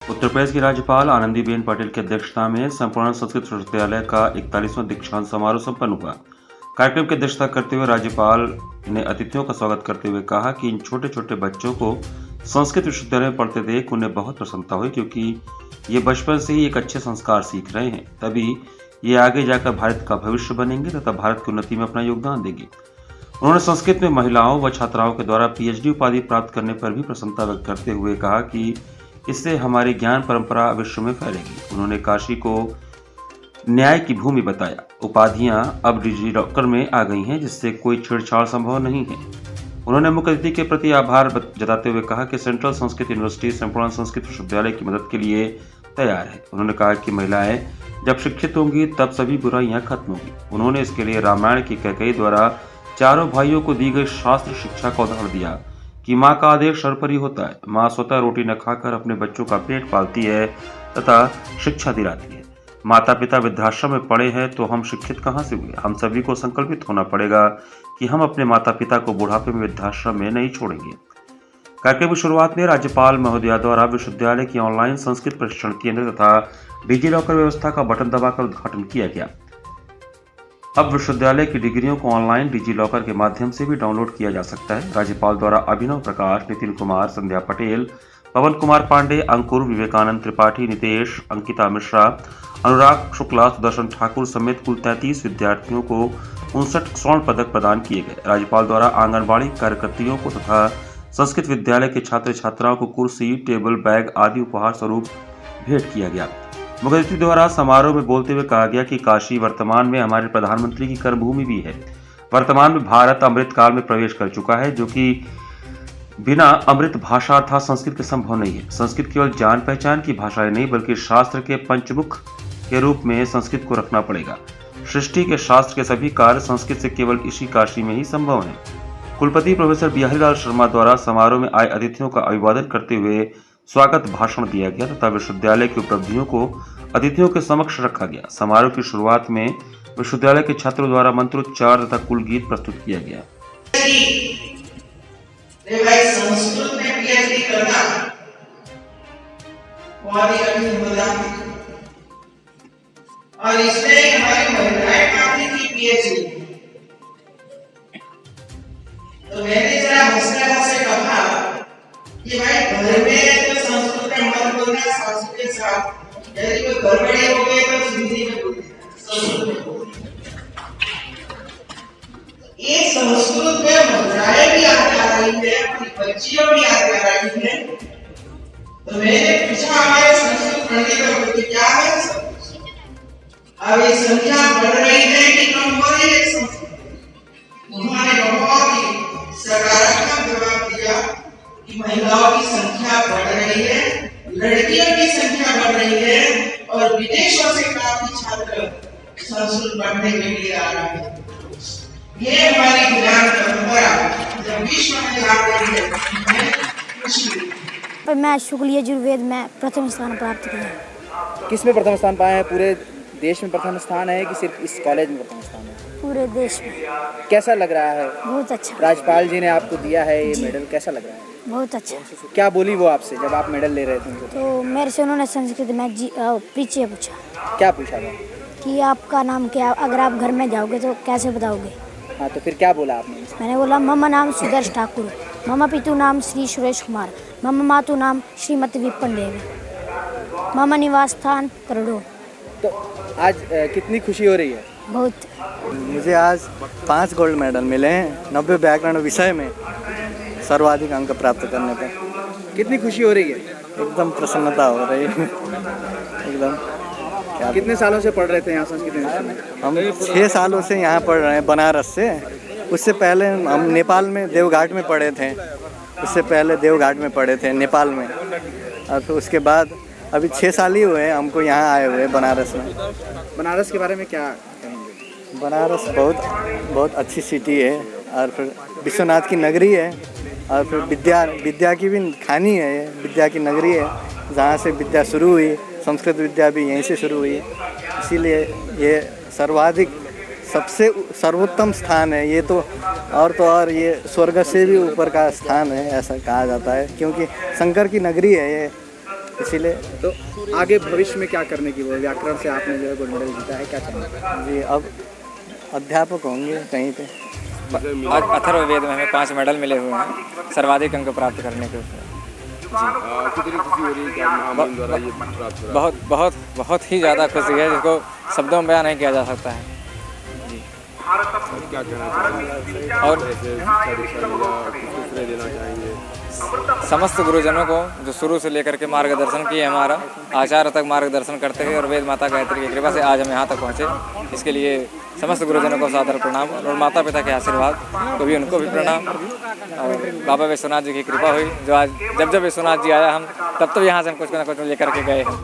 उत्तर प्रदेश की राज्यपाल आनंदीबेन पटेल की अध्यक्षता में संपूर्ण संस्कृत विश्वविद्यालय का 41वां दीक्षांत समारोह संपन्न हुआ। कार्यक्रम की अध्यक्षता करते हुए राज्यपाल ने अतिथियों का स्वागत करते हुए कहा कि इन छोटे छोटे बच्चों को संस्कृत विश्वविद्यालय में पढ़ते देख उन्हें बहुत प्रसन्नता हुई, क्योंकि ये बचपन से ही एक अच्छे संस्कार सीख रहे हैं। तभी ये आगे जाकर भारत का भविष्य बनेंगे तथा भारत की उन्नति में अपना योगदान देंगे। उन्होंने संस्कृत में महिलाओं व छात्राओं के द्वारा पीएचडी उपाधि प्राप्त करने पर भी प्रसन्नता व्यक्त करते हुए कहा कि इससे हमारी ज्ञान परंपरा विश्व में फैलेगी। उन्होंने काशी को न्याय की भूमि बताया। उपाधियां अब डिजी लॉकर में आ गई हैं, जिससे कोई छेड़छाड़ संभव नहीं है। उन्होंने मुख्य अतिथि के प्रति आभार जताते हुए कहा कि सेंट्रल संस्कृत यूनिवर्सिटी संपूर्ण संस्कृत विश्वविद्यालय की मदद के लिए तैयार है। उन्होंने कहा कि महिलाएं जब शिक्षित होंगी तब सभी बुराइयां खत्म होंगी। उन्होंने इसके लिए रामायण की कैकेयी द्वारा चारों भाइयों को दी गई शास्त्र शिक्षा का उदाहरण दिया कि माँ का आदेश सर्वोपरि होता है। माँ स्वतः रोटी न खाकर अपने बच्चों का पेट पालती है तथा शिक्षा दिलाती है। माता पिता वृद्धाश्रम में पड़े हैं तो हम शिक्षित कहाँ से हुए। हम सभी को संकल्पित होना पड़ेगा कि हम अपने माता पिता को बुढ़ापे में वृद्धाश्रम में नहीं छोड़ेंगे। कार्यक्रम की शुरुआत में राज्यपाल महोदया द्वारा विश्वविद्यालय की ऑनलाइन संस्कृत प्रशिक्षण केंद्र तथा डिजी लॉकर व्यवस्था का बटन दबाकर उद्घाटन किया गया। अब विश्वविद्यालय की डिग्रियों को ऑनलाइन डिजी लॉकर के माध्यम से भी डाउनलोड किया जा सकता है। राज्यपाल द्वारा अभिनव प्रकाश, नितिन कुमार, संध्या पटेल, पवन कुमार पांडे, अंकुर, विवेकानंद त्रिपाठी, नितेश, अंकिता मिश्रा, अनुराग शुक्ला, सुदर्शन ठाकुर समेत कुल 33 विद्यार्थियों को 59 स्वर्ण पदक प्रदान किए गए। राज्यपाल द्वारा आंगनबाड़ी कार्यकर्तियों को तथा संस्कृत विद्यालय के छात्र छात्राओं को कुर्सी, टेबल, बैग आदि उपहार स्वरूप भेंट किया गया। मुख्य अतिथि द्वारा समारोह में बोलते हुए कहा गया कि काशी वर्तमान में हमारे प्रधानमंत्री की कर्मभूमि भी है। वर्तमान में भारत अमृत काल में प्रवेश कर चुका है, जो कि बिना अमृत भाषा अर्थात संस्कृत के संभव नहीं है। संस्कृत केवल जान पहचान की भाषा है नहीं, बल्कि शास्त्र के पंचमुख के रूप में संस्कृत को रखना पड़ेगा। सृष्टि के शास्त्र के सभी कार्य संस्कृत से केवल इसी काशी में ही संभव है। कुलपति प्रोफेसर बिहारीलाल शर्मा द्वारा समारोह में आए अतिथियों का अभिवादन करते हुए स्वागत भाषण दिया गया तथा विश्वविद्यालय की उपलब्धियों को अतिथियों के समक्ष रखा गया। समारोह की शुरुआत में विश्वविद्यालय के छात्रों द्वारा मंत्रोच्चार तथा कुल गीत प्रस्तुत किया गया। संस्कृत में पीएचडी करना बहुत ही कठिन होता है और इसमें हमारी महिलाएं पाती थी पीएचडी। तो मैंने जरा हंसते से कहा कि भाई घर में तो संस्कृत में मत बोलना, संस्कृत के साथ यदि कोई घर बड़े हो गए तो हिंदी में बोलना, संस्कृत में बोलना। ये संस्कृत में महिलाएं भी आगे आ रही है, अपनी बच्चियों भी आगे आ रही है। तो मैंने पूछा हमारे संस्कृत पढ़ने का प्रति क्या है। अब ये संख्या बढ़ रही है कि कम हो रही है संस्कृत। उन्होंने बहुत ही सकारात्मक जवाब दिया कि महिलाओं की संख्या बढ़ रही है, लड़कियों की संख्या बढ़ रही है और विदेशों से काफी छात्र संस्कृत पढ़ने के लिए आ रहे हैं। ये हमारी ज्ञान परंपरा जब विश्व में आ रही है, खुशी। मैं शुक्ल यजुर्वेद में प्रथम स्थान प्राप्त किया। किस में प्रथम स्थान पाए हैं? पूरे देश में प्रथम स्थान है कि सिर्फ इस कॉलेज में प्रथम स्थान है? पूरे देश में। कैसा लग रहा है? बहुत अच्छा। राज्यपाल जी ने आपको दिया है ये मेडल, कैसा लग रहा है? बहुत अच्छा। क्या बोली वो आपसे जब आप मेडल ले रहे थे? तो मेरे से उन्होंने संस्कृत में परिचय पूछा। क्या पूछा था? कि आपका नाम क्या, अगर आप घर में जाओगे तो कैसे बताओगे। हाँ, तो फिर क्या बोला आपने? मैंने बोला मम नाम सुदर्श ठाकुर, मम पितु नाम श्री सुरेश कुमार, मम मातु नाम श्रीमती विपन देवी, मम निवास स्थान करोड़ों। तो आज कितनी खुशी हो रही है? बहुत। मुझे आज 5 गोल्ड मेडल मिले हैं 90 व्याकरण विषय में सर्वाधिक अंक प्राप्त करने पर। कितनी खुशी हो रही है? एकदम प्रसन्नता हो रही है एकदम। कितने सालों से पढ़ रहे थे यहाँ संस्कृत यूनिवर्सिटी में? हम 6 सालों से यहाँ पढ़ रहे हैं बनारस से। उससे पहले हम नेपाल में देवघाट में पढ़े थे। उससे पहले देवघाट में पढ़े थे नेपाल में, और फिर उसके बाद अभी 6 साल ही हुए हैं हमको यहाँ आए हुए बनारस में। बनारस के बारे में क्या कहेंगे? बनारस बहुत अच्छी सिटी है, और फिर विश्वनाथ की नगरी है, और फिर विद्या की भी खानी है। ये विद्या की नगरी है, जहाँ से विद्या शुरू हुई। संस्कृत विद्या भी यहीं से शुरू हुई, इसीलिए ये सर्वाधिक सबसे सर्वोत्तम स्थान है ये तो और ये स्वर्ग से भी ऊपर का स्थान है, ऐसा कहा जाता है, क्योंकि शंकर की नगरी है ये। इसीलिए तो आगे भविष्य में क्या करने की वो व्याकरण से आपने जो है गोल्ड मेडल जीता है, क्या चाहेंगे? जी अब अध्यापक होंगे कहीं पे। अथर्ववेद में हमें 5 मेडल मिले हुए हैं सर्वाधिक अंक प्राप्त करने के उसमें। कितनी खुशी हो रही है कि आप महामहिम द्वारा ये प्राप्त करा? बहुत बहुत बहुत ही ज़्यादा खुशी है जिसको शब्दों में बयान नहीं किया जा सकता है। क्या कहना चाहेंगे और ऐसे शिक्षा दीक्षा मिला, किसको श्रेय देना चाहेंगे? समस्त गुरुजनों को जो शुरू से लेकर के मार्गदर्शन किए, हमारा आचार्य तक मार्गदर्शन करते हुए और वेद माता गायत्री की कृपा से आज हम यहाँ तक पहुँचे। इसके लिए समस्त गुरुजनों को सादर प्रणाम और माता पिता के आशीर्वाद को भी उनको भी प्रणाम। और बाबा विश्वनाथ जी की कृपा हुई जो आज जब विश्वनाथ जी आया हम तब तो यहाँ से हम कुछ ना कुछ लेकर के गए हैं।